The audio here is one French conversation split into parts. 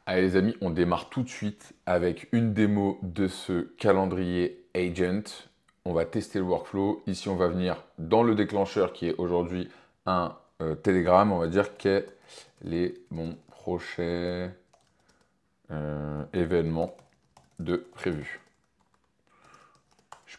Allez les amis, on démarre tout de suite avec une démo de ce calendrier Agent. On va tester le workflow. Ici, on va venir dans le déclencheur qui est aujourd'hui un Telegram. On va dire quels les prochains événements de prévus. Je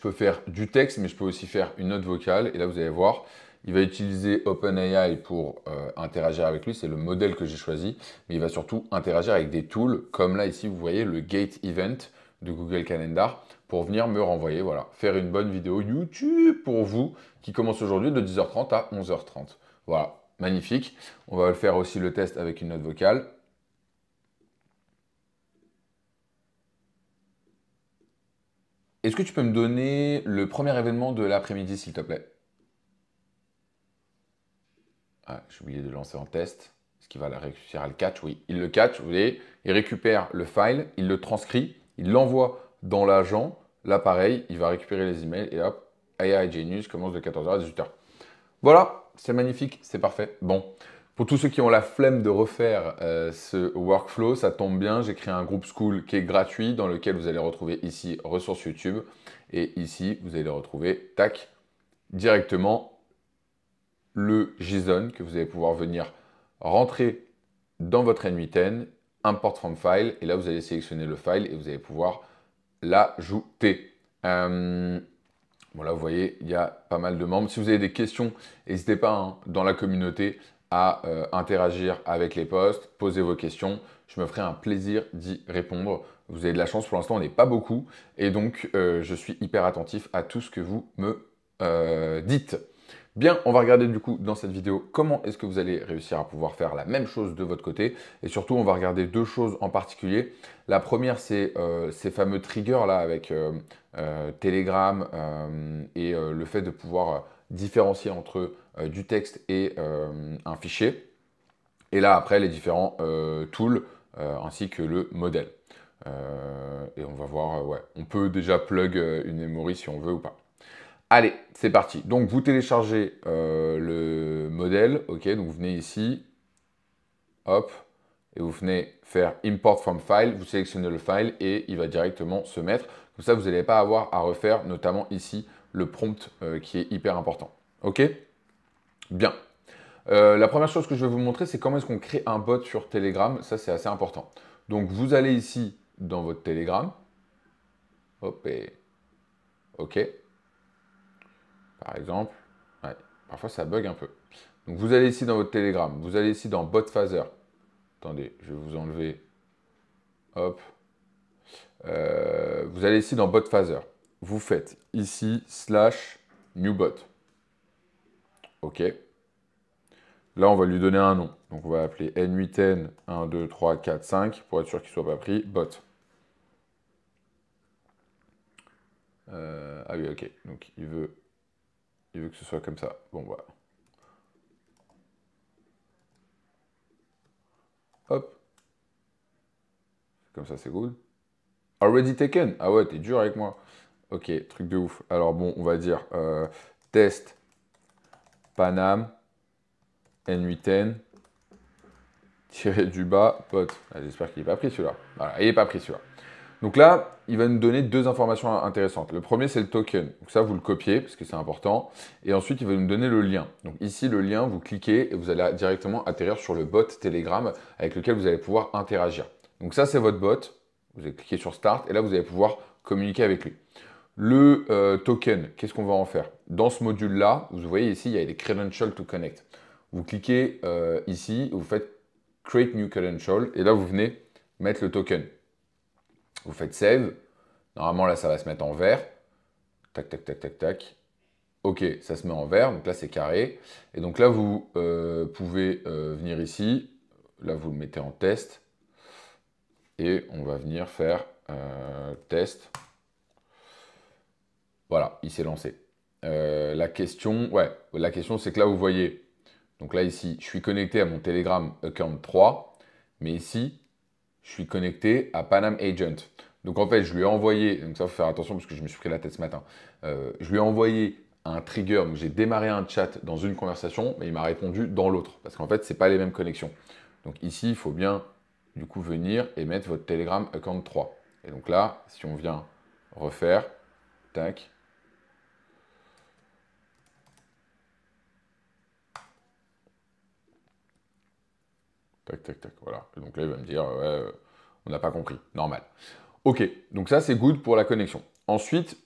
peux faire du texte, mais je peux aussi faire une note vocale. Et là, vous allez voir, il va utiliser OpenAI pour interagir avec lui. C'est le modèle que j'ai choisi. Mais il va surtout interagir avec des tools, comme là, ici, vous voyez, le Gate Event de Google Calendar, pour venir me renvoyer, voilà, faire une bonne vidéo YouTube pour vous, qui commence aujourd'hui de 10h30 à 11h30. Voilà, magnifique. On va faire aussi le test avec une note vocale. Est-ce que tu peux me donner le premier événement de l'après-midi, s'il te plaît? Ah, j'ai oublié de lancer en test. Est-ce qu'il va réussir à le catch? Oui, il le catch, vous voyez. Il récupère le file, il le transcrit, il l'envoie dans l'agent. Là, pareil, il va récupérer les emails et hop, AI Genius commence de 14h à 18h. Voilà, c'est magnifique, c'est parfait. Bon, pour tous ceux qui ont la flemme de refaire ce workflow, ça tombe bien, j'ai créé un groupe School qui est gratuit dans lequel vous allez retrouver ici ressources YouTube et ici, vous allez retrouver, tac, directement le JSON que vous allez pouvoir venir rentrer dans votre N8N, import from file, et là vous allez sélectionner le file et vous allez pouvoir l'ajouter. Voilà, vous voyez, il y a pas mal de membres. Si vous avez des questions, n'hésitez pas hein, dans la communauté à interagir avec les posts, poser vos questions. Je me ferai un plaisir d'y répondre. Vous avez de la chance, pour l'instant, on n'est pas beaucoup. Et donc, je suis hyper attentif à tout ce que vous me dites. Bien, on va regarder du coup dans cette vidéo comment est-ce que vous allez réussir à pouvoir faire la même chose de votre côté. Et surtout, on va regarder deux choses en particulier. La première, c'est ces fameux triggers là avec Telegram et le fait de pouvoir différencier entre du texte et un fichier. Et là, après, les différents tools ainsi que le modèle. Et on va voir, ouais, on peut déjà plug une memory si on veut ou pas. Allez, c'est parti. Donc, vous téléchargez le modèle. OK, donc vous venez ici. Hop. Et vous venez faire Import from file. Vous sélectionnez le file et il va directement se mettre. Comme ça, vous n'allez pas avoir à refaire, notamment ici, le prompt qui est hyper important. OK? Bien. La première chose que je vais vous montrer, c'est comment est-ce qu'on crée un bot sur Telegram. Ça, c'est assez important. Donc, vous allez ici dans votre Telegram. Hop et OK. Par exemple. Ouais, parfois, ça bug un peu. Donc, vous allez ici dans votre Telegram. Vous allez ici dans Bot Phaser. Attendez, je vais vous enlever. Hop. Vous allez ici dans Bot Phaser. Vous faites ici slash newbot. OK. Là, on va lui donner un nom. Donc, on va appeler N8N 1, 2, 3, 4, 5 pour être sûr qu'il ne soit pas pris. Bot. Ah oui, OK. Donc, il veut que ce soit comme ça. Bon, voilà. Hop. Comme ça, c'est good. Already taken. Ah ouais, t'es dur avec moi. Ok, truc de ouf. Alors bon, on va dire test Panam N8N tiré du bas pote. Ah, j'espère qu'il n'est pas pris celui-là. Voilà, il n'est pas pris celui-là. Donc là, il va nous donner deux informations intéressantes. Le premier, c'est le token. Donc ça, vous le copiez parce que c'est important. Et ensuite, il va nous donner le lien. Donc ici, le lien, vous cliquez et vous allez directement atterrir sur le bot Telegram avec lequel vous allez pouvoir interagir. Donc ça, c'est votre bot. Vous allez cliquer sur Start et là, vous allez pouvoir communiquer avec lui. Le token, qu'est-ce qu'on va en faire? Dans ce module-là, vous voyez ici, il y a des credentials to connect. Vous cliquez ici, vous faites Create New Credential et là, vous venez mettre le token. Vous faites Save. Normalement, là, ça va se mettre en vert. Tac, tac, tac, tac, tac. OK, ça se met en vert. Donc là, c'est carré. Et donc là, vous pouvez venir ici. Là, vous le mettez en test. Et on va venir faire test. Voilà, il s'est lancé. La question, c'est que là, vous voyez, donc là, ici, je suis connecté à mon Telegram Account 3, mais ici, je suis connecté à Panam Agent. Donc en fait, je lui ai envoyé, donc ça, il faut faire attention parce que je me suis pris la tête ce matin, je lui ai envoyé un trigger, donc j'ai démarré un chat dans une conversation, mais il m'a répondu dans l'autre, parce qu'en fait, ce n'est pas les mêmes connexions. Donc ici, il faut bien du coup venir et mettre votre Telegram account 3. Et donc là, si on vient refaire, tac, tac, tac, tac, voilà. Et donc là, il va me dire, ouais, on n'a pas compris, normal. Ok, donc ça, c'est good pour la connexion. Ensuite,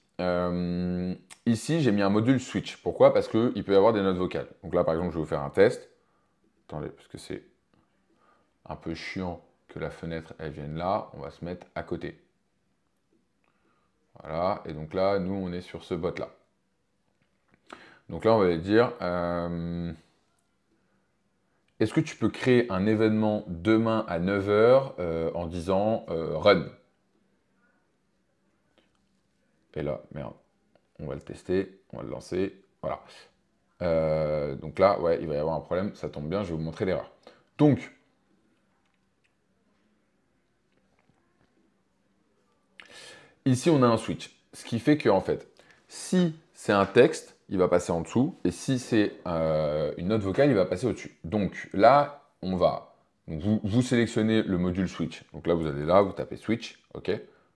ici, j'ai mis un module switch. Pourquoi? Parce qu'il peut y avoir des notes vocales. Donc là, par exemple, je vais vous faire un test. Attendez, parce que c'est un peu chiant que la fenêtre, elle vienne là. On va se mettre à côté. Voilà, et donc là, nous, on est sur ce bot-là. Donc là, on va lui dire, est-ce que tu peux créer un événement demain à 9 h en disant run? Et là, merde, on va le tester, on va le lancer, voilà. Donc là, ouais, il va y avoir un problème, ça tombe bien, je vais vous montrer l'erreur. Donc, ici, on a un switch, ce qui fait que, en fait, si c'est un texte, il va passer en dessous, et si c'est une note vocale, il va passer au-dessus. Donc là, on va, vous sélectionnez le module switch. Donc là, vous allez là, vous tapez switch, ok,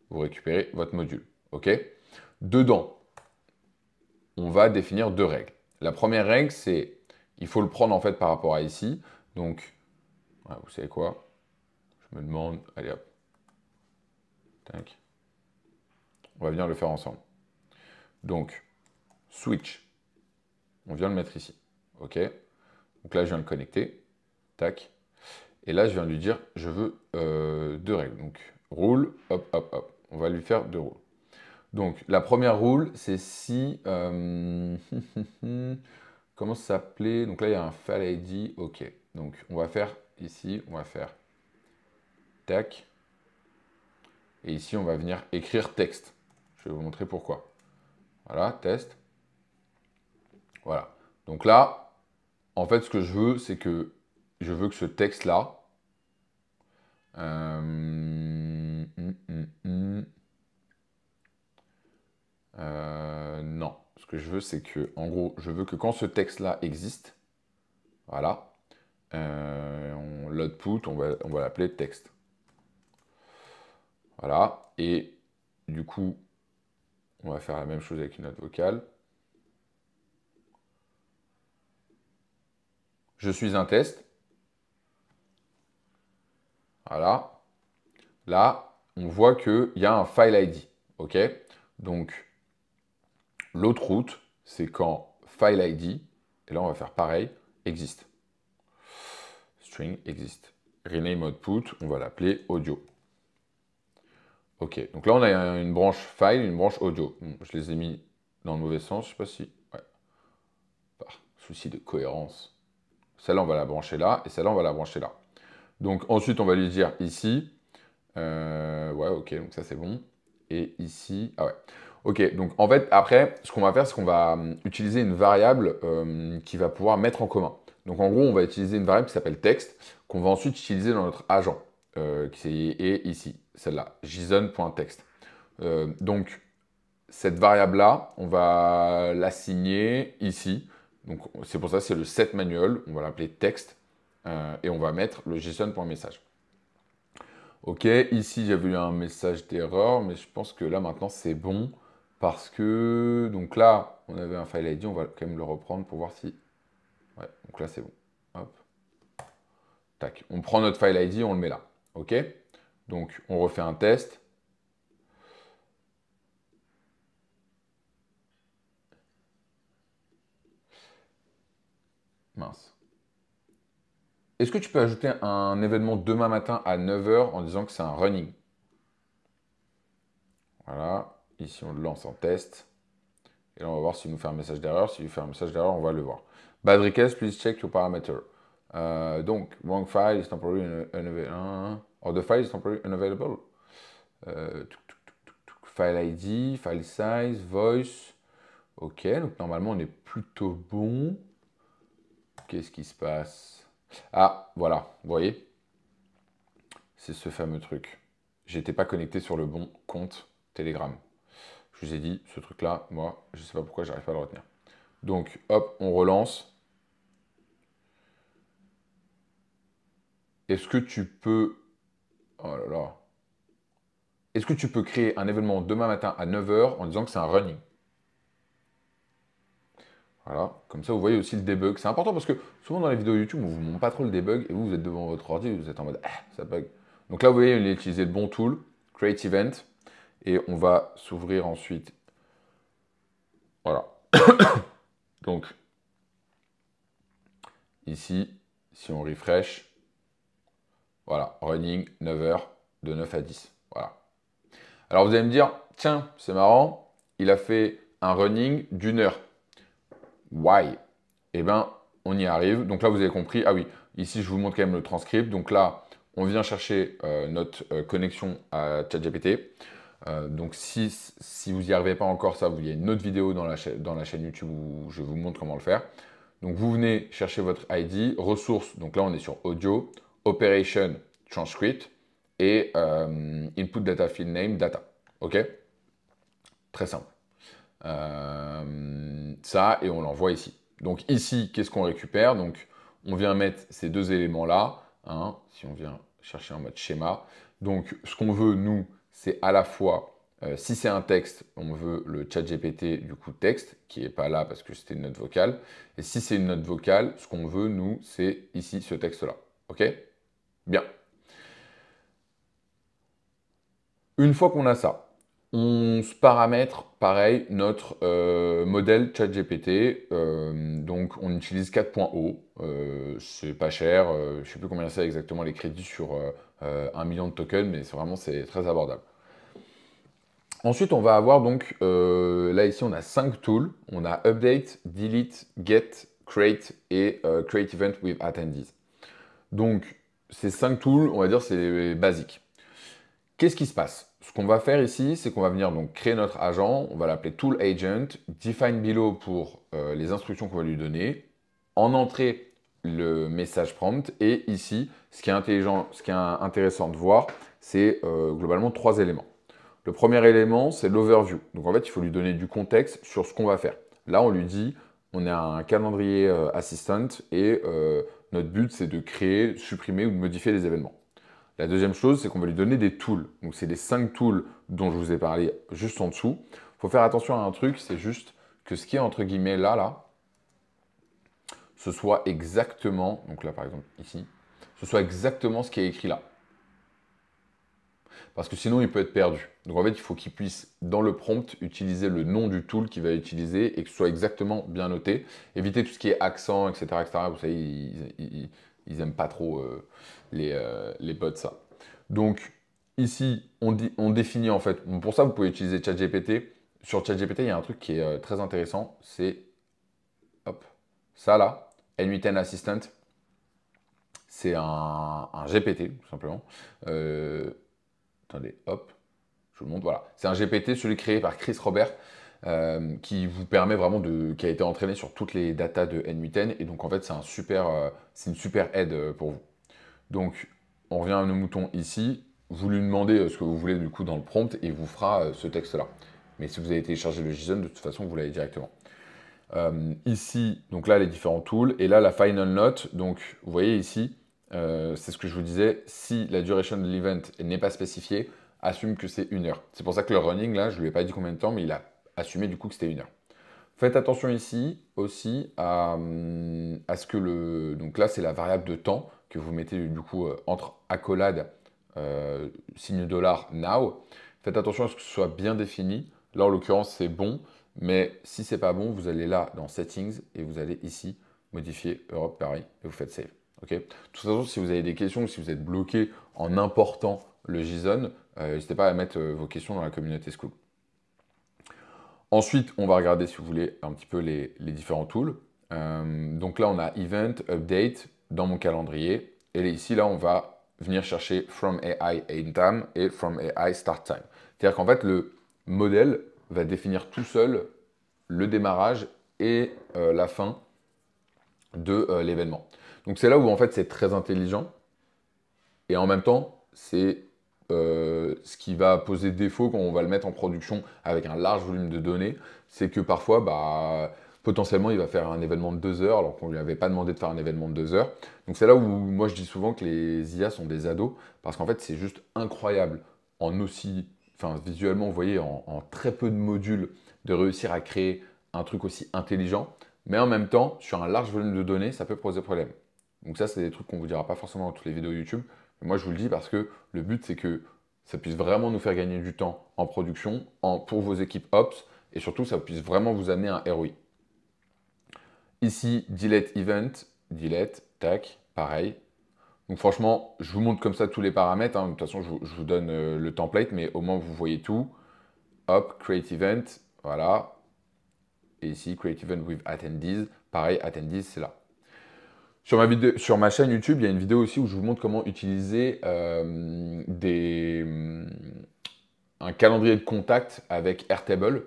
vous récupérez votre module, ok. Dedans, on va définir deux règles. La première règle, c'est, il faut le prendre en fait par rapport à ici. Donc, ouais, vous savez quoi? Je me demande, allez hop, tac. On va venir le faire ensemble. Donc, switch, on vient le mettre ici, ok. Donc là, je viens le connecter, tac. Et là, je viens lui dire, je veux deux règles. Donc, rule, hop, hop, hop. On va lui faire deux rôles. Donc, la première rule, c'est si... comment ça s'appelait? Donc là, il y a un file ID. OK. Donc, on va faire ici, on va faire tac. Et ici, on va venir écrire texte. Je vais vous montrer pourquoi. Voilà, test. Voilà. Donc là, en fait, ce que je veux, c'est que je veux que ce texte-là... non. Ce que je veux, c'est que, en gros, je veux que quand ce texte-là existe, voilà, l'output, on va l'appeler texte. Voilà. Et du coup, on va faire la même chose avec une note vocale. Je suis un test. Voilà. Là, on voit qu'il y a un file ID. OK? Donc, l'autre route, c'est quand file ID, et là, on va faire pareil, existe. String existe. Rename output, on va l'appeler audio. Ok, donc là on a une branche file, une branche audio. Je les ai mis dans le mauvais sens, je sais pas si... Ouais. Par souci de cohérence. Celle-là on va la brancher là, et celle-là on va la brancher là. Donc ensuite on va lui dire ici... ouais, ok, donc ça c'est bon. Et ici... Ah ouais. Ok, donc en fait après, ce qu'on va faire, c'est qu'on va utiliser une variable qui va pouvoir mettre en commun. Donc en gros, on va utiliser une variable qui s'appelle texte, qu'on va ensuite utiliser dans notre agent, qui est ici, celle-là, json.text. Donc, cette variable-là, on va l'assigner ici. Donc, c'est pour ça que c'est le set manual. On va l'appeler texte. Et on va mettre le json.message. Ok, ici, j'avais eu un message d'erreur, mais je pense que là, maintenant, c'est bon. Parce que, donc là, on avait un file ID. On va quand même le reprendre pour voir si... Ouais, donc là, c'est bon. Hop. Tac. On prend notre file ID, on le met là. Ok? Donc, on refait un test. Mince. Est-ce que tu peux ajouter un événement demain matin à 9 h en disant que c'est un running? Voilà. Ici, on le lance en test. Et là, on va voir s'il nous fait un message d'erreur. S'il nous fait un message d'erreur, on va le voir. Bad request, please check your parameter. Donc, wrong file is temporarily unavailable. Or the file is temporarily unavailable. File ID, file size, voice. Ok, donc normalement, on est plutôt bon. Qu'est-ce qui se passe? Ah, voilà, vous voyez? C'est ce fameux truc. J'étais pas connecté sur le bon compte Telegram. Je vous ai dit, ce truc-là, moi, je sais pas pourquoi j'arrive pas à le retenir. Donc, hop, on relance. Est-ce que tu peux Oh là là. Est-ce que tu peux créer un événement demain matin à 9 h en disant que c'est un running? Voilà, comme ça vous voyez aussi le debug. C'est important parce que souvent dans les vidéos YouTube, on vous montre pas trop le debug et vous êtes devant votre ordi et vous êtes en mode ah, ça bug. Donc là vous voyez, il a utilisé le bon tool, Create Event, et on va s'ouvrir ensuite. Voilà. Donc ici, si on refresh, voilà, running 9 h de 9 à 10. Voilà. Alors vous allez me dire, tiens, c'est marrant, il a fait un running d'une heure. Why? Eh bien, on y arrive. Donc là, vous avez compris. Ah oui, ici, je vous montre quand même le transcript. Donc là, on vient chercher notre connexion à ChatGPT. Donc si vous n'y arrivez pas encore, ça, il y a une autre vidéo dans la chaîne YouTube où je vous montre comment le faire. Donc vous venez chercher votre ID, ressources, donc là on est sur audio, operation, transcript, et input data field name, data. Ok? Très simple. Ça, et on l'envoie ici. Donc ici, qu'est-ce qu'on récupère? Donc on vient mettre ces deux éléments-là, hein, si on vient chercher en mode schéma. Donc ce qu'on veut, nous, c'est à la fois, si c'est un texte, on veut le chat GPT du coup texte, qui n'est pas là parce que c'était une note vocale. Et si c'est une note vocale, ce qu'on veut, nous, c'est ici ce texte-là. Ok? Bien. Une fois qu'on a ça, on se paramètre, pareil, notre modèle ChatGPT. Donc, on utilise 4.0. C'est pas cher. Je ne sais plus combien c'est exactement les crédits sur 1 million de tokens, mais c'est très abordable. Ensuite, on va avoir donc, là ici, on a 5 tools. On a Update, Delete, Get, Create et Create Event with Attendees. Donc, ces 5 tools, on va dire, c'est les basiques. Qu'est-ce qui se passe? Ce qu'on va faire ici, c'est qu'on va venir donc créer notre agent, on va l'appeler Tool Agent, define below pour les instructions qu'on va lui donner, en entrée le message prompt, et ici, ce qui est intelligent, ce qui est intéressant de voir, c'est globalement 3 éléments. Le premier élément, c'est l'overview. Donc en fait, il faut lui donner du contexte sur ce qu'on va faire. Là, on lui dit, on a un calendrier assistant et notre but, c'est de créer, supprimer ou de modifier les événements. La deuxième chose, c'est qu'on va lui donner des tools. Donc, c'est les 5 tools dont je vous ai parlé juste en dessous. Il faut faire attention à un truc, c'est juste que ce qui est entre guillemets là, ce soit exactement, donc là par exemple ici, ce soit exactement ce qui est écrit là. Parce que sinon, il peut être perdu. Donc en fait, il faut qu'il puisse, dans le prompt, utiliser le nom du tool qu'il va utiliser et que ce soit exactement bien noté. Éviter tout ce qui est accent, etc. etc. Vous savez, ils n'aiment pas trop les bots, ça. Donc ici, on définit en fait. Pour ça, vous pouvez utiliser ChatGPT. Sur ChatGPT, il y a un truc qui est très intéressant. C'est, hop, ça là, N8N Assistant. C'est un GPT, tout simplement. Attendez, hop, je vous le montre, voilà. C'est un GPT, celui créé par Chris Robert, qui vous permet vraiment qui a été entraîné sur toutes les datas de N8N, et donc en fait, c'est une super aide pour vous. Donc, on revient à nos moutons ici, vous lui demandez ce que vous voulez du coup dans le prompt, et il vous fera ce texte-là. Mais si vous avez téléchargé le JSON, de toute façon, vous l'avez directement. Ici, donc là, les différents tools, et là, la final note, donc vous voyez ici, c'est ce que je vous disais, si la duration de l'event n'est pas spécifiée, assume que c'est 1 heure. C'est pour ça que le running, là, je ne lui ai pas dit combien de temps, mais il a assumé du coup que c'était 1 heure. Faites attention ici aussi à ce que donc là, c'est la variable de temps que vous mettez du coup entre accolade, signe dollar, now. Faites attention à ce que ce soit bien défini. Là, en l'occurrence, c'est bon, mais si c'est pas bon, vous allez là dans Settings et vous allez ici modifier Europe Paris et vous faites Save. Ok. De toute façon, si vous avez des questions ou si vous êtes bloqué en important le JSON, n'hésitez pas à mettre vos questions dans la communauté School. Ensuite, on va regarder, si vous voulez, un petit peu les différents tools. Donc là, on a Event, Update dans mon calendrier. Et ici, là, on va venir chercher From AI End Time et From AI Start Time. C'est-à-dire qu'en fait, le modèle va définir tout seul le démarrage et la fin de l'événement. Donc c'est là où en fait c'est très intelligent et en même temps c'est ce qui va poser défaut quand on va le mettre en production avec un large volume de données, c'est que parfois potentiellement, il va faire un événement de 2 heures alors qu'on ne lui avait pas demandé de faire un événement de 2 heures. Donc c'est là où moi je dis souvent que les IA sont des ados, parce qu'en fait c'est juste incroyable en aussi, enfin visuellement, vous voyez, en très peu de modules, de réussir à créer un truc aussi intelligent, mais en même temps, sur un large volume de données, ça peut poser problème. Donc ça, c'est des trucs qu'on ne vous dira pas forcément dans toutes les vidéos YouTube. Mais moi, je vous le dis parce que le but, c'est que ça puisse vraiment nous faire gagner du temps en production, pour vos équipes Ops, et surtout, ça puisse vraiment vous amener un ROI. Ici, delete event, delete, tac, pareil. Donc franchement, je vous montre comme ça tous les paramètres, hein. De toute façon, je vous donne le template, mais au moins vous voyez tout. Hop, create event, voilà. Et ici, create event with attendees. Pareil, attendees, c'est là. Sur ma chaîne YouTube, il y a une vidéo aussi où je vous montre comment utiliser un calendrier de contact avec Airtable,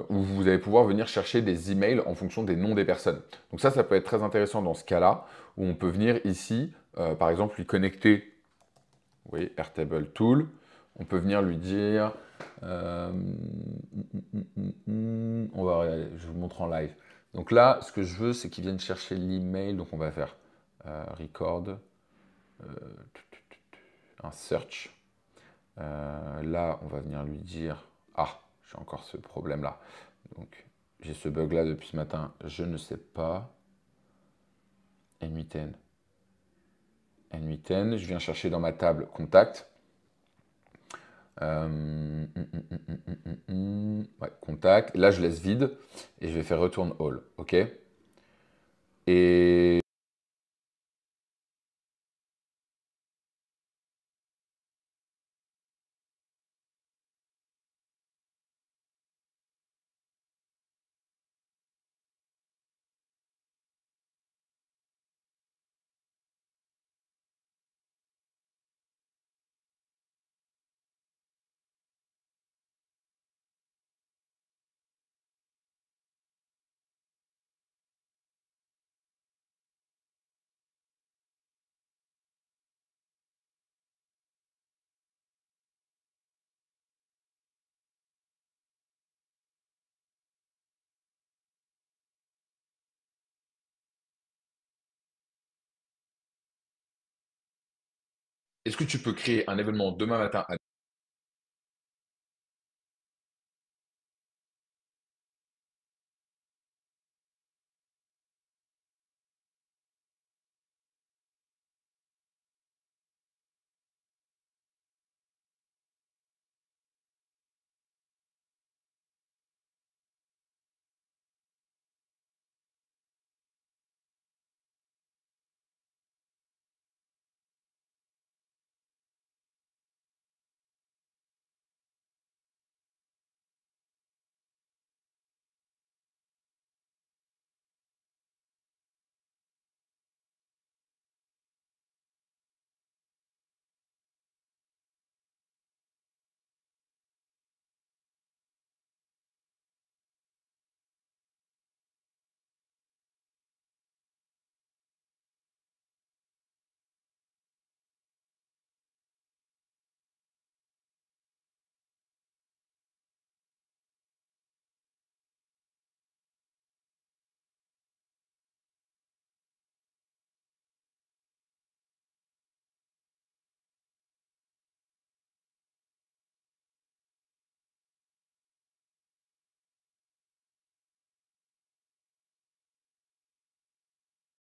où vous allez pouvoir venir chercher des emails en fonction des noms des personnes. Donc ça peut être très intéressant dans ce cas-là, où on peut venir ici, par exemple, lui connecter, vous voyez, Airtable Tool, on peut venir lui dire, je vous montre en live. Donc là, ce que je veux, c'est qu'il vienne chercher l'email, donc on va faire record, un search. Là, on va venir lui dire, ah, j'ai encore ce problème-là. Donc, j'ai ce bug-là depuis ce matin, je ne sais pas. N8N. N8N, je viens chercher dans ma table contact. Ouais, contact. Là, je laisse vide et je vais faire return all. OK? Et est-ce que tu peux créer un événement demain matin à